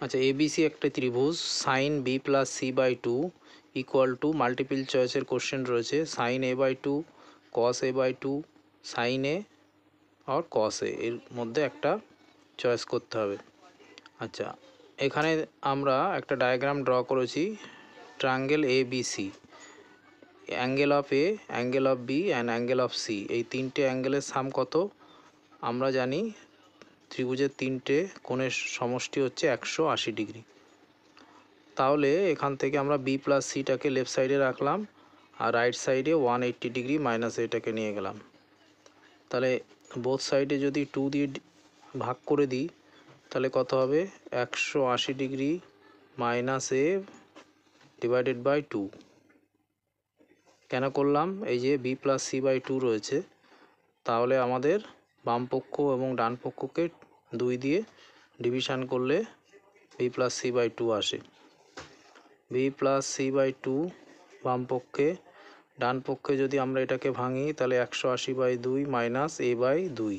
আচ্ছা, এবিসি একটা ত্রিভুজ, sine B plus C by two equal to, multiple চয়েসের কোশ্চেন রয়েছে, sine A by two, cos A by two, sine A আর cos A, এর মধ্যে একটা চয়েস করতে হবে। আচ্ছা, এখানে আমরা একটা ডায়াগ্রাম ড্র করেছি, triangle A B C, angle of A, angle of B and angle of C, এই তিনটে অ্যাঙ্গেলের সাম কত? আমরা জানি ত্রিভুজের তিনটে কোণের সমষ্টি হচ্ছে 180 ডিগ্রি। তাহলে এখান থেকে আমরা বি প্লাস সিটাকে লেফট সাইডে রাখলাম আর রাইট সাইডে 180 ডিগ্রি মাইনাস এটাকে নিয়ে গেলাম। তাহলে বোথ সাইডে যদি 2 দিয়ে ভাগ করে দিই তাহলে কত হবে? 180 degree minus A divided by 2। কেন করলাম? এই যে বি প্লাস সি বাই 2 রয়েছে, তাহলে আমাদের বাম পক্ষ এবং ডান পক্ষকে 2 দিয়ে ডিভিশন করলে বি প্লাস সি বাই 2 আসে। বি প্লাস সি বাই 2 বাম পক্ষে, ডান পক্ষে যদি আমরা এটাকে ভাঙি তাহলে 180 বাই 2 মাইনাস এ বাই 2,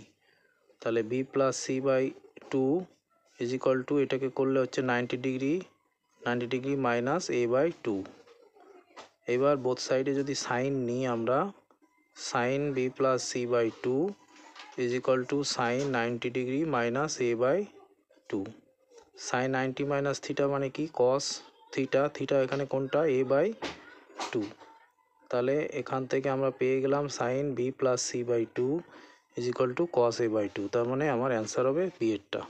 তাহলে B plus C by 2 is equal to, এটাকে করলে হচ্ছে 90 ডিগ্রি মাইনাস এ বাই 2। এবার বোথ সাইডে যদি সাইন নিই আমরা, sine B plus C by 2 is equal to sine 90 degree minus A by 2। Sine 90 minus theta মানে কি? কস থিটা, থিটা এখানে কোনটা? A by 2। তাহলে এখান থেকে আমরা পেয়ে গেলাম sine B plus C by 2 is equal to cos A by 2। তার মানে আমার অ্যান্সার হবে বি এরটা।